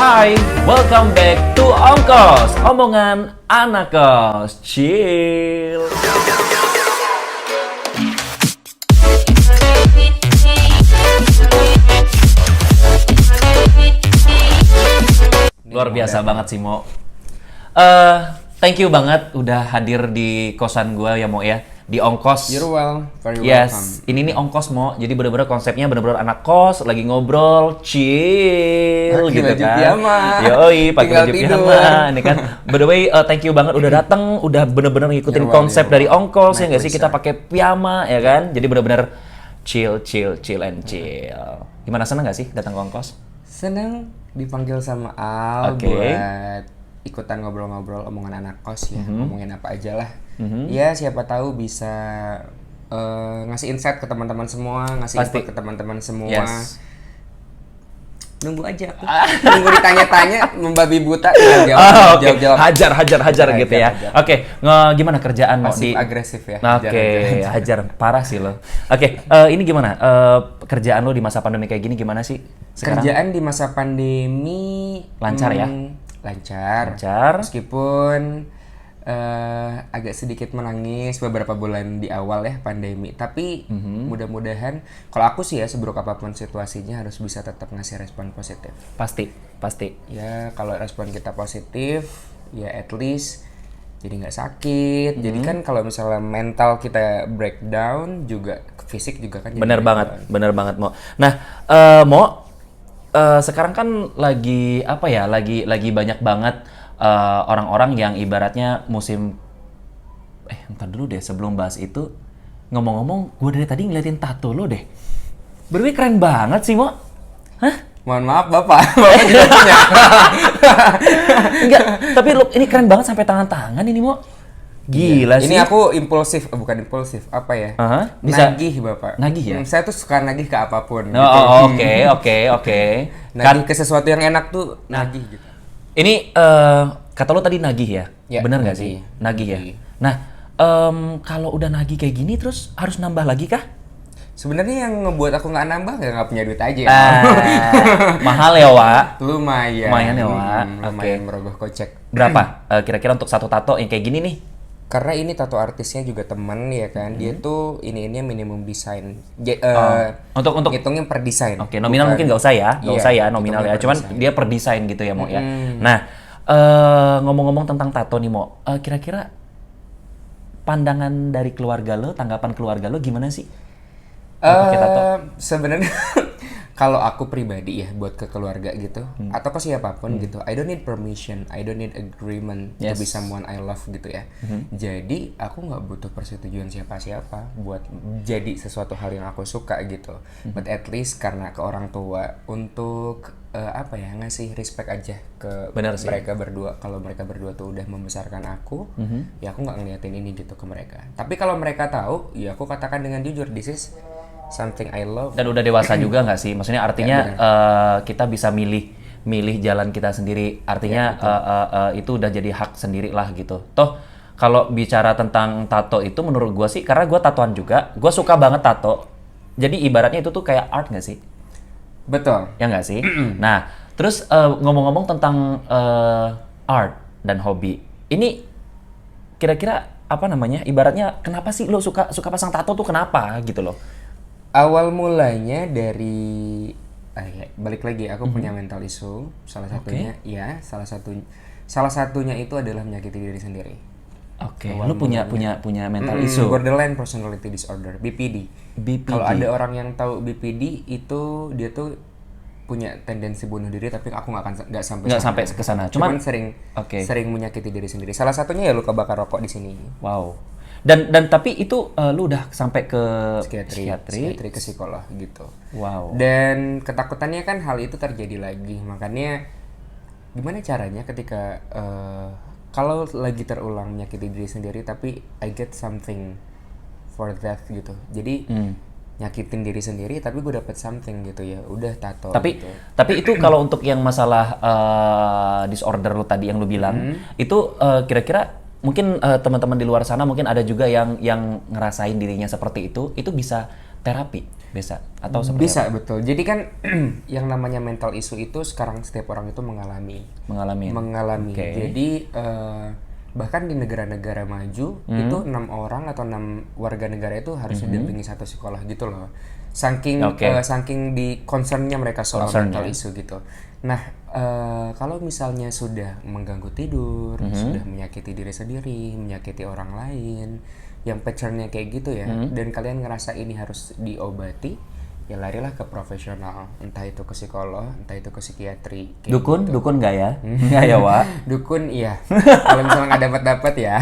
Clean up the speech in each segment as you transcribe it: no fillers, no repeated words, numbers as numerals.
Hai, welcome back to Ongkos, omongan anak kos. Chill. Luar biasa banget sih, Mo. Thank you banget udah hadir di kosan gua ya, Mo ya. Di Ongkos. You're very yes, welcome. ini nih Ongkos, Mo. Jadi bener-bener konsepnya bener-bener anak kos, lagi ngobrol, chill Pakai gitu baju kan. piyama. Yoi, pakai Tinggal baju tidur. piyama. Ini kan, by the way, thank you banget udah datang, udah bener-bener ngikutin You're konsep welcome. dari Ongkos, ya nggak sih? My Kita pleasure. pakai piyama, ya kan? Jadi bener-bener chill and chill. Gimana, seneng nggak sih datang ke Ongkos? Senang dipanggil sama Al Oke. buat ikutan ngobrol-ngobrol omongan anak kos ya, ngomongin apa aja lah. Ya siapa tahu bisa ngasih insight ke teman-teman semua, ngasih Pasti. input ke teman-teman semua. Yes. Nunggu aja aku. Nunggu ditanya-tanya, membabi buta tinggal Oh, oke. jawab. Hajar gitu ya. Hajar. Oke, gimana kerjaan Mo di Pasif agresif ya. Oke, hajar parah sih lo. Oke, ini gimana? Kerjaan lo di masa pandemi kayak gini gimana sih sekarang? Kerjaan di masa pandemi Lancar ya? Lancar. Lancar. Meskipun agak sedikit menangis beberapa bulan di awal ya pandemi, tapi mudah-mudahan kalau aku sih ya seburuk apapun situasinya harus bisa tetap ngasih respon positif. Pasti. Ya kalau respon kita positif, ya at least jadi nggak sakit. Jadi kan kalau misalnya mental kita breakdown juga fisik juga kan. Jadi Bener banget Mo. Nah, Mo, sekarang kan lagi apa ya? Lagi banyak banget orang-orang yang ibaratnya musim. Ntar dulu deh sebelum bahas itu. Ngomong-ngomong, gue dari tadi ngeliatin tato lo deh. Berarti keren banget sih, Mo. Hah? Mohon maaf Bapak, Bapak tidak punya. Enggak, tapi lo ini keren banget sampai tangan-tangan ini, Mo. Gila sih. Ini aku impulsif, bukan impulsif, apa ya? Aha, bisa. Nagih Bapak. Nagih ya? Saya tuh suka nagih ke apapun. gitu. Oke. Nagih ke sesuatu yang enak tuh nagih gitu. Ini kata lo tadi nagih ya? Ya, Bener nggak nagih. sih? Nagih ya? Nagih. Nah, kalau udah nagih kayak gini terus harus nambah lagi kah? Sebenarnya yang ngebuat aku nggak nambah nggak punya duit aja. Mahal ya, Wak? Lumayan. Lumayan ya, Wak. Lumayan Oke. merogoh kocek. Berapa kira-kira untuk satu tato yang kayak gini nih? Karena ini tato artisnya juga temen ya kan, dia tuh ini minimum desain. Untuk ngitungnya per desain. Oke, nominal Bukan- mungkin nggak usah ya, nggak Iya, usah ya nominal ya. hitungnya per Cuman desain. dia per desain gitu ya, Mo ya. Nah, ngomong-ngomong tentang tato nih, Mo, kira-kira pandangan dari keluarga lo, tanggapan keluarga lo gimana sih? Pakai tato? Sebenarnya kalau aku pribadi ya buat ke keluarga gitu atau ke siapapun gitu, I don't need permission, I don't need agreement to be someone I love gitu ya. Jadi aku nggak butuh persetujuan siapa-siapa buat jadi sesuatu hal yang aku suka gitu. But at least karena ke orang tua untuk apa ya, ngasih respect aja ke Benar sih. mereka berdua. Kalau mereka berdua tuh udah membesarkan aku, ya aku nggak ngeliatin ini gitu ke mereka. Tapi kalau mereka tahu, ya aku katakan dengan jujur, this is something I love. Dan udah dewasa juga nggak sih? Maksudnya artinya kita bisa milih jalan kita sendiri. Artinya itu udah jadi hak sendiri lah gitu. Toh kalau bicara tentang tato itu menurut gua sih, karena gua tatoan juga, gua suka banget tato. Jadi ibaratnya itu tuh kayak art nggak sih? Betul. Ya nggak sih? Nah, terus ngomong-ngomong tentang art dan hobi, ini kira-kira apa namanya? Ibaratnya kenapa sih lo suka pasang tato tuh kenapa gitu loh? Awal mulanya dari balik lagi aku punya mental issue, salah satunya salah satunya itu adalah menyakiti diri sendiri. Oke, lu punya mental issue. Borderline personality disorder, BPD. BPD. Kalau ada orang yang tahu BPD itu dia tuh punya tendensi bunuh diri, tapi aku nggak sampai ke sana. Cuman Cuman sering menyakiti diri sendiri. Salah satunya ya luka bakar rokok di sini. wow. Dan tapi itu lu udah sampai ke Psikiatri ke psikolog gitu. Wow. Dan ketakutannya kan hal itu terjadi lagi. Makanya gimana caranya ketika kalau lagi terulang menyakiti diri sendiri tapi I get something for that gitu. Jadi nyakitin diri sendiri tapi gue dapet something gitu ya. Udah tato gitu. Tapi itu kalau untuk yang masalah disorder lu tadi yang lu bilang, itu kira-kira mungkin teman-teman di luar sana mungkin ada juga yang ngerasain dirinya seperti itu bisa terapi bisa atau seperti Bisa, apa? betul. Jadi kan yang namanya mental issue itu sekarang setiap orang itu mengalami. Mengalami. Oke. Jadi bahkan di negara-negara maju itu 6 orang atau 6 warga negara itu harus didampingi satu sekolah gitu loh. Saking di concernnya mereka soal mental issue gitu. Nah, kalau misalnya sudah mengganggu tidur, sudah menyakiti diri sendiri, menyakiti orang lain, yang patternnya kayak gitu ya, dan kalian ngerasa ini harus diobati, ya larilah ke profesional, entah itu ke psikolog, entah itu ke psikiatri. Dukun nggak ya? Nggak ya, Wak? Dukun iya. Kalau misalnya nggak dapat ya.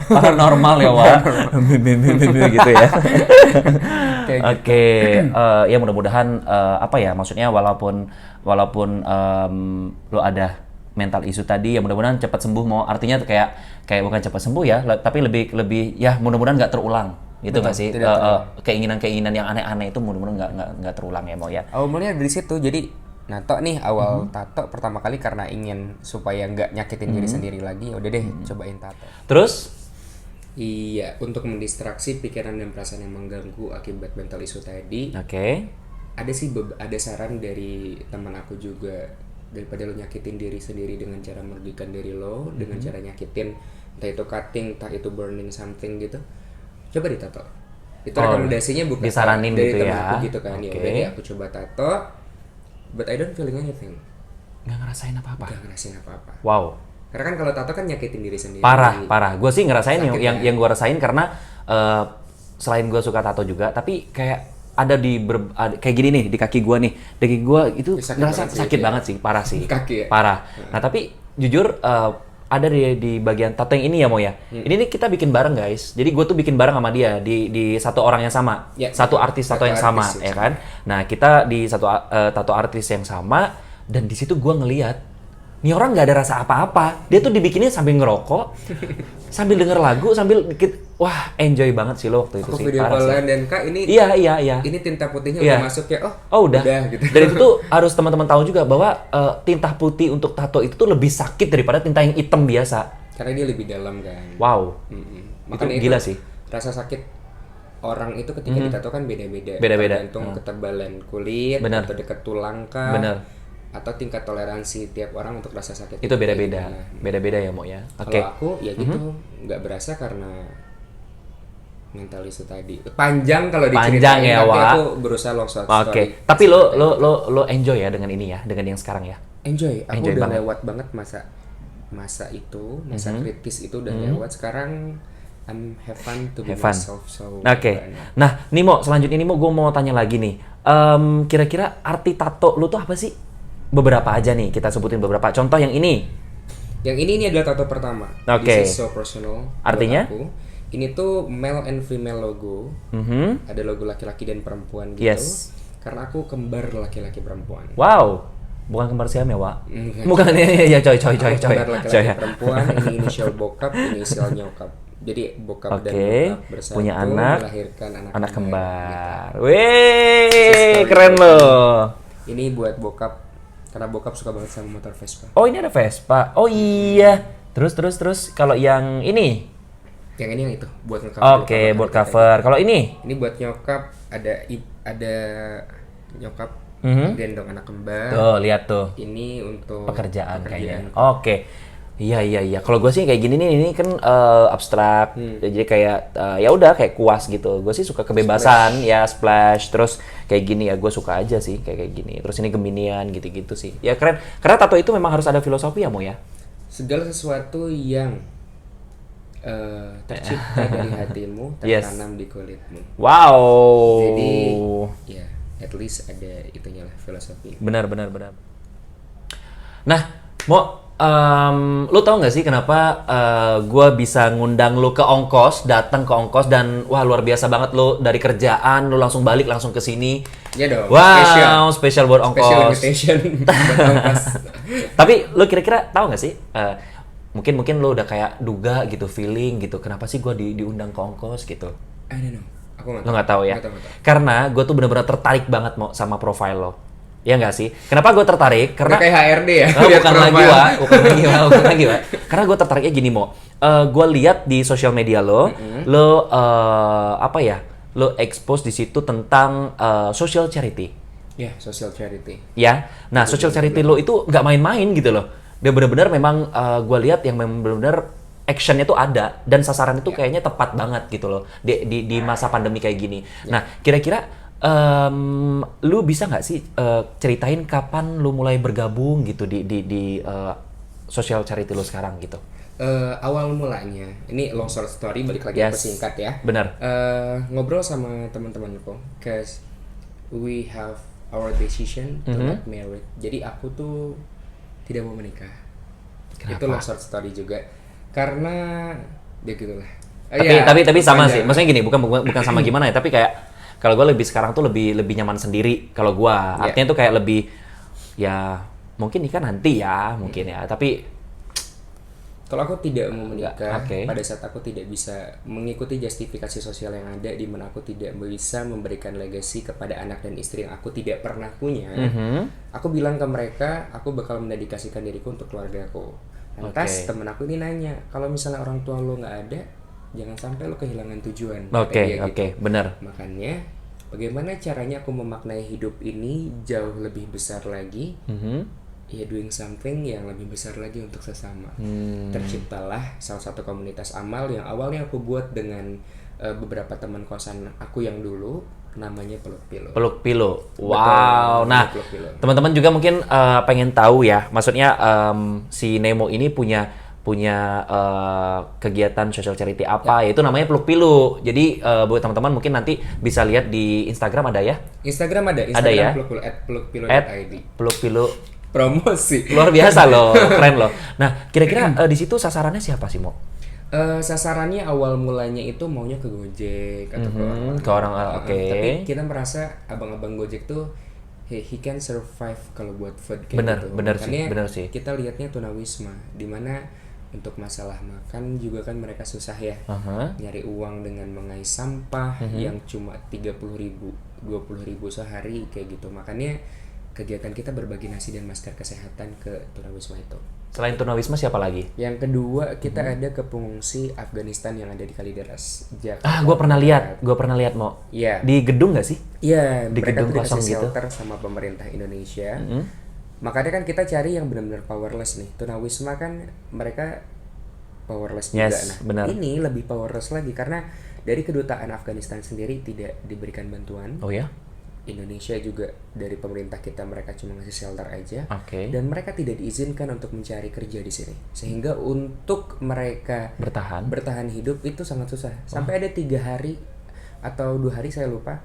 Paranormal ya, Wak? Gitu ya. Oke, ya mudah-mudahan apa ya, maksudnya walaupun lo ada mental issue tadi, ya mudah-mudahan cepat sembuh. Mau artinya tuh kayak bukan cepat sembuh ya, tapi lebih ya mudah-mudahan nggak terulang. Gitu nggak sih? Keinginan-keinginan yang aneh-aneh itu mudah-mudahan nggak terulang ya, Mo ya. Awalnya dari situ. Jadi nato nih awal tato pertama kali karena ingin supaya nggak nyakitin diri sendiri lagi. Ya udah deh cobain tato. Terus? Iya, untuk mendistraksi pikiran dan perasaan yang mengganggu akibat mental issue tadi. Oke. Ada sih ada saran dari teman aku juga, daripada lo nyakitin diri sendiri dengan cara merugikan diri lo, dengan cara nyakitin, entah itu cutting, entah itu burning something gitu, coba ditato. Itu rekomendasinya bukan disaranin dari gitu teman ya. aku gitu kan. Ya udah deh aku coba tato, but I don't feeling anything. Nggak ngerasain apa-apa. Gak ngerasain apa-apa. Wow. Karena kan kalau tato kan nyakitin diri sendiri. Parah. Gue sih ngerasain Sakit, yang gue rasain karena selain gue suka tato juga, tapi kayak ada kayak gini nih di kaki gue nih. Di kaki gue itu ngerasa sakit banget sih, parah sih. Kaki ya? Parah. Nah tapi jujur ada di bagian tato yang ini ya, Mo ya. Ini nih kita bikin bareng guys. Jadi gue tuh bikin bareng sama dia di satu orang yang sama, Ya, satu artis tato yang sama, artis ya kan. Nah kita di satu tato artis yang sama, dan di situ gue ngeliat nih orang nggak ada rasa apa-apa. Dia tuh dibikinnya sambil ngerokok, sambil denger lagu, sambil wah enjoy banget sih lo waktu itu aku sih. video callan dan Kak ini Iya. ini tinta putihnya Iya. udah masuk ya. Udah. Gitu. Dan itu tuh harus teman-teman tahu juga bahwa tinta putih untuk tato itu tuh lebih sakit daripada tinta yang hitam biasa. Karena dia lebih dalam kan. Wow. Makanya Itu gila sih. Rasa sakit orang itu ketika ditato kan beda-beda. Beda-beda. Tergantung ketebalan kulit, Bener. atau dekat tulang kah. Bener. Atau tingkat toleransi tiap orang untuk rasa sakit Itu beda-beda. gimana. Beda-beda ya, Mo ya. Oke. Kalau aku ya gitu, nggak berasa karena mental issue tadi. Panjang kalau diceritain, Panjang ya, tapi Wak. aku berusaha long short story. Oke. Tapi lo enjoy ya dengan ini ya, dengan yang sekarang ya. Enjoy. Aku Enjoy udah banget. lewat banget masa itu, masa kritis itu udah lewat. Sekarang I'm have fun to be Have fun. myself. So Oke. Nah, nih Mo, selanjutnya nih Mo, gue mau tanya lagi nih. Kira-kira arti tato lu tuh apa sih? Beberapa aja nih, kita sebutin beberapa. Contoh yang ini. Yang ini adalah tato pertama. Oke. This is so personal. buat Artinya? aku. Ini tuh male and female logo. Ada logo laki-laki dan perempuan gitu. Yes. Karena aku kembar laki-laki perempuan. Wow. Bukan kembar Siam ya, Wak? Enggak. Bukan, ya coy. Aku kembar laki-laki Coy. perempuan. Ini inisial bokap, inisial nyokap. Jadi bokap dan Oke. nyokap bersatu Punya anak. melahirkan Anak gitu. kembar. Wih, keren loh. Ini buat bokap. Karena bokap suka banget sama motor Vespa. Oh, ini ada Vespa. Oh iya. Terus. Kalau yang ini? Yang ini yang itu buat nge-cover. Oke, buat cover. Kalau ini? Ini buat nyokap, ada nyokap gendong anak kembar. Tuh, lihat tuh. Ini untuk Pekerjaan kayaknya. Oke. Iya. Kalau gue sih kayak gini nih, ini kan abstrak. Jadi kayak ya udah kayak kuas gitu. Gue sih suka kebebasan, ya splash. Terus kayak gini ya, gue suka aja sih kayak gini. Terus ini geminian gitu-gitu sih. Ya keren. Karena tato itu memang harus ada filosofi ya, Mo ya. segala sesuatu yang tercipta dari hatimu tertanam di kulitmu. Wow. Jadi ya at least ada itunya lah filosofi. Benar. Nah, Mo, lu tau gak sih kenapa gue bisa ngundang lu datang ke ongkos, dan wah luar biasa banget lu dari kerjaan lu langsung balik langsung ke sini. Ya dong. Wow, spesial buat ongkos. Special invitation buat ongkos. Tapi lu kira-kira tahu nggak sih? Mungkin lu udah kayak duga gitu, feeling gitu. Kenapa sih gue diundang ke ongkos gitu? I don't know. Aku nggak Lo nggak tahu ya? Nggak tahu. Karena gue tuh bener-bener tertarik banget Mo sama profile lo. Iya nggak sih? Kenapa gue tertarik? Karena kayak HRD ya. Oh, lihat bukan lagi, profile. Wak. Bukan lagi, Wak. Karena gue tertariknya gini, Mo. Gue lihat di sosial media lo, lo apa ya? lo expose di situ tentang social charity. Ya, social charity. Ya, nah social charity lo itu nggak main-main gitu loh. Dia benar-benar memang gue lihat yang memang benar-benar actionnya tuh ada dan sasaran itu kayaknya tepat banget gitu loh di masa pandemi kayak gini. Nah, kira-kira lu bisa nggak sih ceritain kapan lu mulai bergabung gitu di social charity lu sekarang gitu? Awal mulanya, ini long short story, balik lagi Yes. ke singkat ya. Benar. Ngobrol sama teman-temanku, cause we have our decision to not married. Jadi aku tuh tidak mau menikah. Kenapa? Itu long short story juga. Karena ya gitulah. Tapi sama sih. panjang. Maksudnya gini, bukan sama gimana ya, tapi kayak kalau gue lebih sekarang tuh lebih nyaman sendiri kalau gue. Artinya tuh kayak lebih ya mungkin nikah nanti ya, mungkin ya. Tapi Kalau aku tidak mau menikah, Oke. pada saat aku tidak bisa mengikuti justifikasi sosial yang ada, di mana aku tidak bisa memberikan legasi kepada anak dan istri yang aku tidak pernah punya, aku bilang ke mereka, aku bakal mendedikasikan diriku untuk keluargaku. Lantas temen aku ini nanya, kalau misalnya orang tua lo nggak ada, jangan sampai lo kehilangan tujuan. Kata dia gitu. benar. Makanya, bagaimana caranya aku memaknai hidup ini jauh lebih besar lagi? Ya doing something yang lebih besar lagi untuk sesama. Terciptalah salah satu komunitas amal yang awalnya aku buat dengan beberapa teman kosan aku yang dulu, namanya Peluk Pilu. Peluk Pilu. Betul, Wow. Nah, Peluk Pilu. teman-teman juga mungkin pengen tahu ya. Maksudnya si Nemo ini punya kegiatan social charity apa? Yaitu namanya Peluk Pilu. Jadi buat teman-teman mungkin nanti bisa lihat di Instagram ada ya? Instagram ada, Ada ya? @pelukpilu.id. Peluk Pilu. Promosi. Luar biasa loh, keren loh. Nah, kira-kira di situ sasarannya siapa sih, Mo? Sasarannya awal mulanya itu maunya ke Gojek atau ke orang. Ke orang, oke. Tapi kita merasa abang-abang Gojek tuh he can survive kalau buat food kayak Bener, gitu. bener sih, Makanya bener sih. kita lihatnya tunawisma, di mana untuk masalah makan juga kan mereka susah ya. Nyari uang dengan mengais sampah yang cuma 30.000, 20.000 sehari kayak gitu. Makanya kegiatan kita berbagi nasi dan masker kesehatan ke tunawisma itu. Selain tunawisma siapa lagi? Yang kedua kita ada ke pengungsi Afghanistan yang ada di Kalideres, Jakarta. Gue pernah lihat, Mo. Iya. Di gedung nggak sih? Iya, Di mereka gedung tuh kosong dikasih gitu. shelter sama pemerintah Indonesia. Makanya kan kita cari yang benar-benar powerless nih. Tunawisma kan mereka powerless juga. Yes, Nah, benar. ini lebih powerless lagi karena dari kedutaan Afghanistan sendiri tidak diberikan bantuan. Oh ya? Indonesia juga dari pemerintah kita mereka cuma ngasih shelter aja. Oke. Dan mereka tidak diizinkan untuk mencari kerja di sini. Sehingga untuk mereka bertahan hidup itu sangat susah. Sampai ada 3 hari atau 2 hari saya lupa.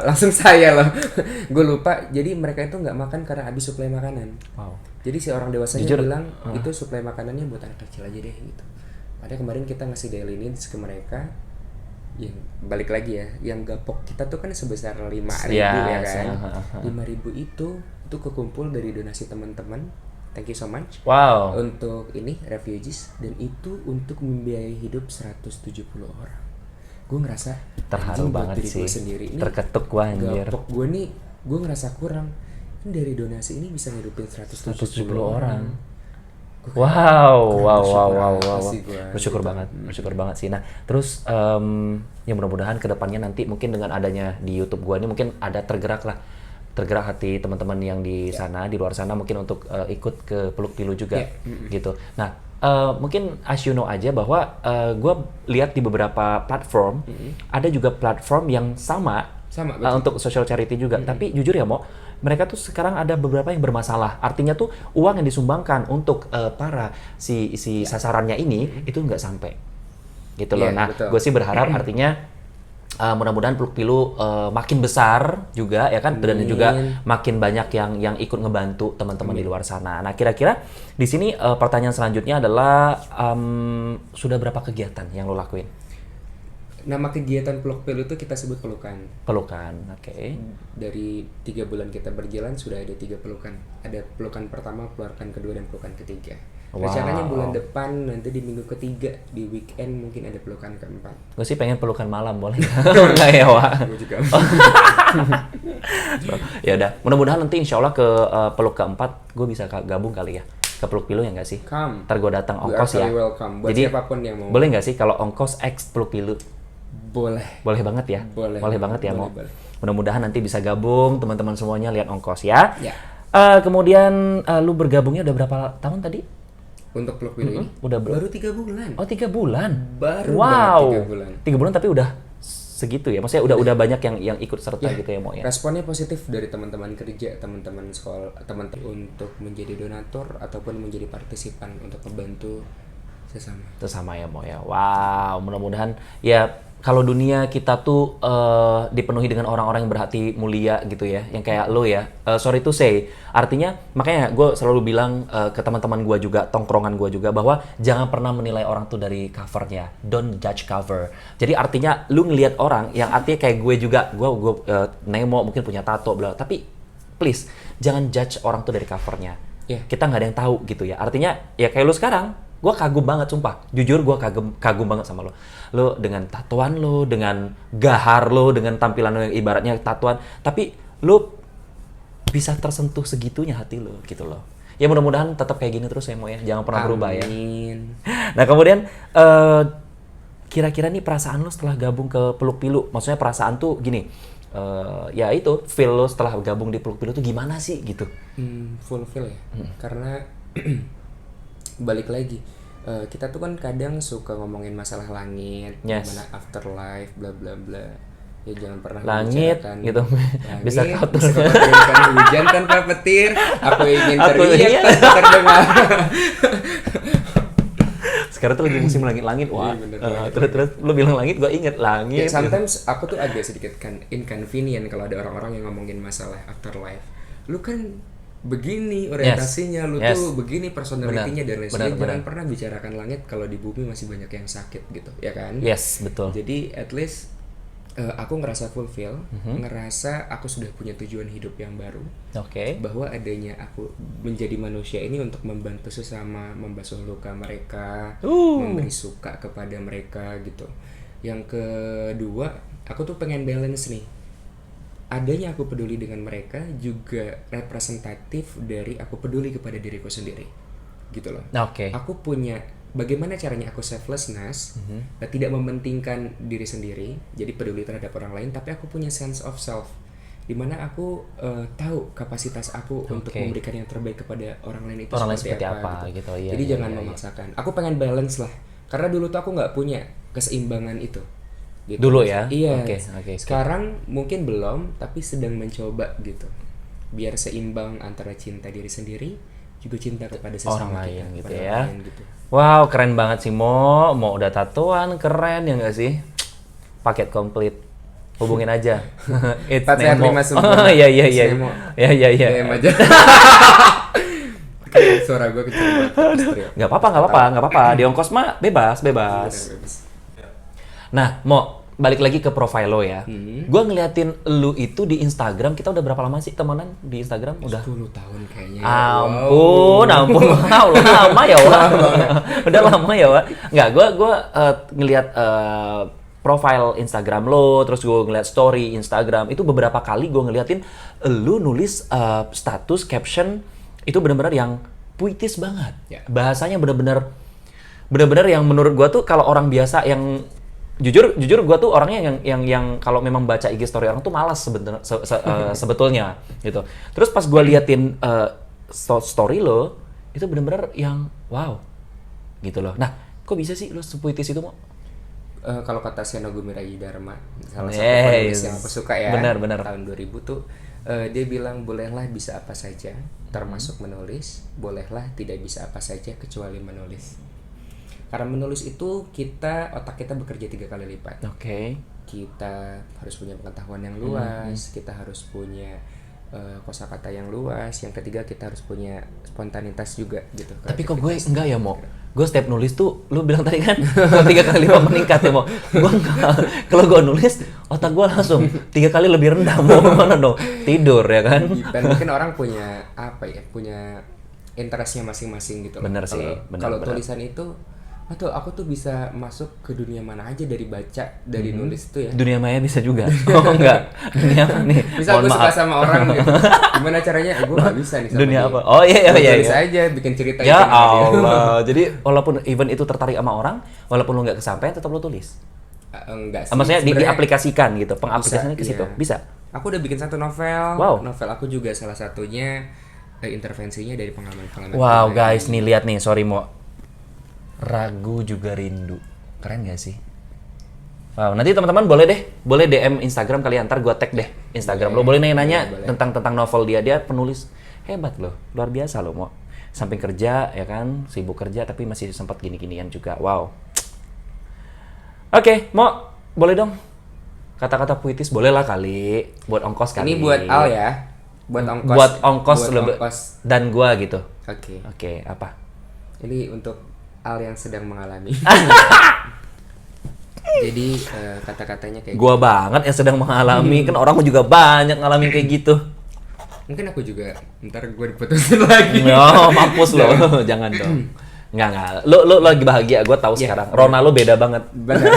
Langsung saya loh. Gue lupa. Jadi mereka itu nggak makan karena habis suplai makanan. Wow. Jadi si orang dewasanya Jujur, bilang itu suplai makanannya buat anak kecil aja deh gitu. Padahal kemarin kita ngasih daily needs ke mereka. Yang balik lagi ya, yang gapok kita tuh kan sebesar 5.000 ya kan. 5.000 itu kekumpul dari donasi teman-teman. Thank you so much. Wow. Untuk ini refugees, dan itu untuk membiayai hidup 170 orang. Gue ngerasa Terharu anjing, buat banget diri gue sih. sendiri ini Terketuk gua anjir. gapok gue nih, gue ngerasa kurang. Ini dari donasi ini bisa ngidupin 170 orang. Wow. sih gua, Bersyukur banget sih. Nah, terus ya mudah-mudahan kedepannya nanti mungkin dengan adanya di YouTube gua ini mungkin ada tergerak hati teman-teman yang di sana, di luar sana mungkin untuk ikut ke Peluk Pilu juga gitu. Nah, mungkin as you know aja bahwa gua lihat di beberapa platform ada juga platform yang sama betul. untuk social charity juga. Tapi jujur ya, Mo, mereka tuh sekarang ada beberapa yang bermasalah. Artinya tuh uang yang disumbangkan untuk para si sasarannya ini itu nggak sampai, gitu loh. Nah, gue sih berharap artinya mudah-mudahan Peluk Pilu makin besar juga ya kan, dan juga makin banyak yang ikut ngebantu teman-teman di luar sana. Nah, kira-kira di sini pertanyaan selanjutnya adalah sudah berapa kegiatan yang lo lakuin? Nama kegiatan Peluk Pilu itu kita sebut pelukan. Pelukan, oke. Dari 3 bulan kita berjalan sudah ada 3 pelukan. Ada pelukan pertama, pelukan kedua, dan pelukan ketiga. Rencananya bulan depan nanti di minggu ketiga di weekend mungkin ada pelukan keempat. Gue sih pengen pelukan malam, boleh nggak ya, Wak? Gue juga. Ya udah, mudah-mudahan nanti insya Allah ke peluk keempat gue bisa gabung kali ya ke Peluk Pilu, ya nggak sih? Come. Ntar gue datang We ongkos are ya. very welcome. Buat Jadi siapapun yang mau. boleh nggak sih kalau ongkos X Peluk Pilu? Boleh. Boleh banget ya? Boleh banget ya, Mo. boleh. Mudah-mudahan nanti bisa gabung, teman-teman semuanya lihat ongkos ya. Ya. Kemudian lu bergabungnya udah berapa tahun tadi? Untuk Peluk Pilu ini baru 3 bulan. Oh, 3 bulan. Baru wow. banget 3 bulan. 3 bulan tapi udah segitu ya. Maksudnya udah banyak yang ikut serta gitu ya, Mo ya. Responnya positif dari teman-teman kerja, teman-teman sekolah, teman-teman untuk menjadi donatur ataupun menjadi partisipan untuk membantu sesama ya, Mo ya. Wow, mudah-mudahan ya kalau dunia kita tuh dipenuhi dengan orang-orang yang berhati mulia gitu ya, yang kayak lo ya. Sorry to say, artinya makanya gue selalu bilang ke teman-teman gue juga, tongkrongan gue juga, bahwa jangan pernah menilai orang tuh dari covernya. Don't judge cover. Jadi artinya lu ngelihat orang yang artinya kayak gue juga, gue Nemo mungkin punya tato, bla. Tapi please jangan judge orang tuh dari covernya. Kita nggak ada yang tahu gitu ya. Artinya ya kayak lu sekarang. Gue kagum banget, sumpah. Jujur gue kagum banget sama lo. Lo dengan tatoan lo, dengan gahar lo, dengan tampilan lo yang ibaratnya tatoan. Tapi lo bisa tersentuh segitunya hati lo, gitu loh. Ya mudah-mudahan tetap kayak gini terus ya, Mo ya. Jangan pernah berubah ya. Amin. Nah kemudian, kira-kira nih perasaan lo setelah gabung ke Peluk Pilu? Maksudnya perasaan tuh gini, ya itu, feel lo setelah gabung di Peluk Pilu tuh gimana sih gitu? Fulfill ya. Karena balik lagi, kita tuh kan kadang suka ngomongin masalah langit, gimana afterlife, bla bla bla. Ya jangan pernah langit gitu. Langit, bisa kau hujan tanpa petir, aku ingin teriak tanpa terdengar. Sekarang tuh lagi musim langit-langit, wah. Terus lu bilang langit, gue inget langit. Sometimes aku tuh agak sedikit inconvenient kalau ada orang-orang yang ngomongin masalah afterlife. Lu kan begini orientasinya, lu tuh begini personalitinya dan lain sebagainya. Jangan pernah bicarakan langit kalau di bumi masih banyak yang sakit gitu, ya kan? Yes, betul. Jadi at least aku ngerasa fulfill, ngerasa aku sudah punya tujuan hidup yang baru. Bahwa adanya aku menjadi manusia ini untuk membantu sesama, membasuh luka mereka, memberi suka kepada mereka gitu. Yang kedua, aku tuh pengen balance nih. Adanya aku peduli dengan mereka juga representatif dari aku peduli kepada diriku sendiri, gitu loh. Aku punya bagaimana caranya aku selflessness, tidak mementingkan diri sendiri, jadi peduli terhadap orang lain, tapi aku punya sense of self, dimana aku tahu kapasitas aku untuk memberikan yang terbaik kepada orang lain itu seperti apa gitu. Jadi jangan memaksakan. Aku pengen balance lah, karena dulu tuh aku nggak punya keseimbangan itu. Gitu. Dulu ya? Iya. Sekarang mungkin belum, tapi sedang mencoba gitu. Biar seimbang antara cinta diri sendiri juga cinta kepada sesama orang lain kita, gitu ya. Gitu. Wow, keren banget sih Mo. Mo udah tatoan, keren ya nggak sih? Paket komplit. Hubungin aja. It's Nemo. Oh iya. Ya. DM aja. Suara gue kecil banget. Nggak apa-apa. Di ongkos mah bebas. Nah, Mo, balik lagi ke profile lo ya. Gue ngeliatin lu itu di Instagram, kita udah berapa lama sih temenan di Instagram? Udah 10 tahun kayaknya. Ampun. Wow, lama ya, Wak. Udah lama ya, Wak. Nggak, gue ngeliat profile Instagram lo, terus gue ngeliat story Instagram, itu beberapa kali gue ngeliatin lu nulis status, caption, itu benar-benar yang puitis banget. Bahasanya benar-benar yang menurut gue tuh kalau orang biasa yang jujur gue tuh orangnya yang kalau memang baca IG story orang tuh malas sebetulnya gitu. Terus pas gue liatin story lo itu benar-benar yang wow gitu loh. Nah, kok bisa sih lo sepuitis itu, Mo? Kalau kata Seno Gumirayu Dharma, salah satu penulis yang aku suka ya, benar. tahun 2000 tuh dia bilang bolehlah bisa apa saja termasuk menulis, bolehlah tidak bisa apa saja kecuali menulis. Karena menulis itu otak kita bekerja 3 kali lipat. Kita harus punya pengetahuan yang luas, kita harus punya kosakata yang luas, yang ketiga kita harus punya spontanitas juga gitu. Tapi kok gue enggak ya, Mo? Gue setiap nulis tuh, lu bilang tadi kan 3 kali lipat meningkat ya, Mo. Gue enggak. Kalau gue nulis, otak gue langsung 3 kali lebih rendah, Mo. Mana dong? Tidur ya kan? Dan mungkin orang punya punya interestnya masing-masing gitu. Bener sih. Kalau tulisan itu aku tuh bisa masuk ke dunia mana aja dari nulis itu ya. Dunia maya bisa juga. Oh enggak. Dunia apa nih? Bisa aku suka sama orang gitu. Gimana caranya? Gue gak bisa nih sama dunia dia. apa? Oh iya. Tulis aja, bikin cerita. Ya Allah. Jadi walaupun even itu tertarik sama orang, walaupun lu nggak kesampaian, tetap lu tulis. Enggak sih. Maksudnya Sebenarnya diaplikasikan gitu, pengaplikasiannya ke bisa, situ. iya. Bisa. Aku udah bikin satu novel. Wow. Novel aku juga salah satunya intervensinya dari pengalaman-pengalaman Wow, pribadi. guys, nih lihat nih, sorry Mo. Ragu juga rindu. Keren gak sih? Wow, nanti teman-teman boleh DM Instagram kalian, ntar gua tag deh Instagram lo. Boleh nanya-nanya boleh. tentang novel dia penulis hebat loh, luar biasa loh Mo. Samping kerja ya kan, sibuk kerja tapi masih sempat gini-ginian juga. Wow. Oke, Mo, boleh dong kata-kata puitis boleh lah kali buat ongkos kali. Ini buat Al ya. Buat ongkos. Buat ongkos Buat lebih ongkos. dan gua gitu. Oke. Oke, apa? Ini untuk Al yang sedang mengalami. Jadi kata-katanya kayak Gua banget yang sedang mengalami, kan orang juga banyak ngalamin kayak gitu. mungkin aku juga ntar gue diputusin lagi. No, mampus lo. Jangan dong. Enggak. Lo lagi bahagia, gua tahu Iya, sekarang. Rona lo beda banget. Benar.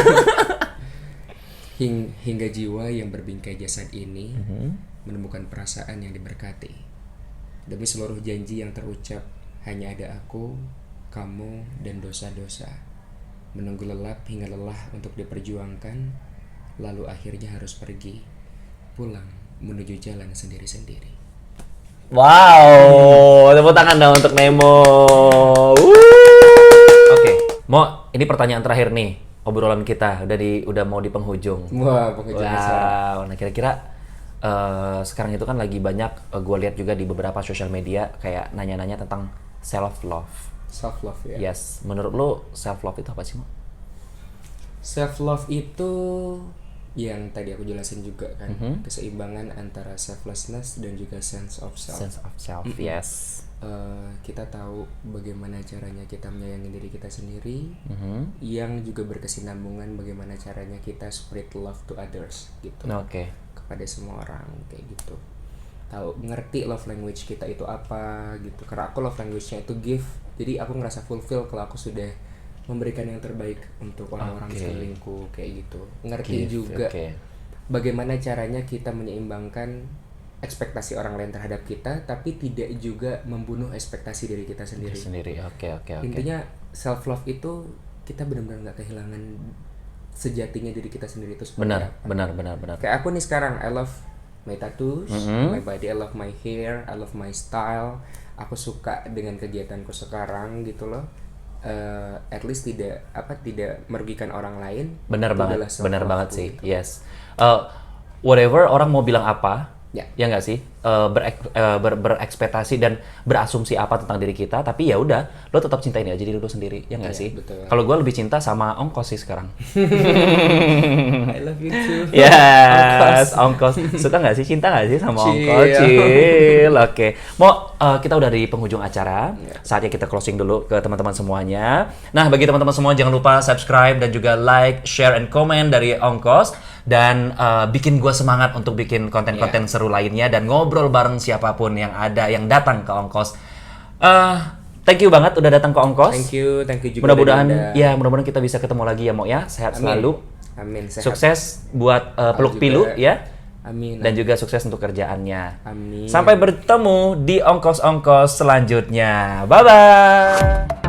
Hingga jiwa yang berbingkai jasad ini menemukan perasaan yang diberkati. Demi seluruh janji yang terucap, hanya ada aku, kamu, dan dosa-dosa. Menunggu lelap hingga lelah untuk diperjuangkan, lalu akhirnya harus pergi, pulang menuju jalan sendiri-sendiri. Wow, tepuk tangan dong untuk Nemo. Oke, Mo, ini pertanyaan terakhir nih. Obrolan kita udah mau di penghujung. Wah, penghujung acara. Wow, nah kira-kira sekarang itu kan lagi banyak gue lihat juga di beberapa sosial media kayak nanya-nanya tentang self love. Self love ya. Yes, menurut lo self love itu apa sih, Mo? Self love itu yang tadi aku jelasin juga kan, keseimbangan antara selflessness dan juga sense of self. Sense of self, yes. Kita tahu bagaimana caranya kita menyayangi diri kita sendiri, yang juga berkesinambungan bagaimana caranya kita spread love to others gitu. Oke. Kepada semua orang kayak gitu. Tahu ngerti love language kita itu apa gitu. Karena aku love language-nya itu give. Jadi aku ngerasa fulfill kalau aku sudah memberikan yang terbaik untuk orang-orang sekelilingku kayak gitu. Ngerti juga bagaimana caranya kita menyeimbangkan ekspektasi orang lain terhadap kita, tapi tidak juga membunuh ekspektasi diri kita sendiri. Oke. Intinya self love itu kita benar-benar nggak kehilangan sejatinya diri kita sendiri itu seperti apa. Benar. Kayak aku nih sekarang, I love my tattoos, my body, I love my hair, I love my style. Aku suka dengan kegiatanku sekarang gitu loh. At least tidak merugikan orang lain. Benar Itu adalah banget self-love sih. gitu. Yes. Whatever orang mau bilang apa, Ya nggak sih, berekspektasi dan berasumsi apa tentang diri kita, tapi ya udah, lo tetap cintain aja diri lo sendiri, ya nggak sih? betul. Kalau gue lebih cinta sama ongkos sih sekarang. I love you too. Yes, ongkos. Suka nggak sih, cinta nggak sih sama ongkos? Chill. Oke. Mau kita udah di penghujung acara. Saatnya kita closing dulu ke teman-teman semuanya. Nah, bagi teman-teman semua jangan lupa subscribe dan juga like, share, and comment dari ongkos. Dan bikin gue semangat untuk bikin konten-konten seru lainnya dan ngobrol bareng siapapun yang ada yang datang ke ongkos. Thank you banget udah datang ke ongkos. Thank you juga. Mudah-mudahan kita bisa ketemu lagi ya Mo ya. Sehat selalu. Amin. Sehat. Sukses buat peluk pilu ya. Amin. Dan juga sukses untuk kerjaannya. Amin. Sampai bertemu di ongkos-ongkos selanjutnya. Bye bye.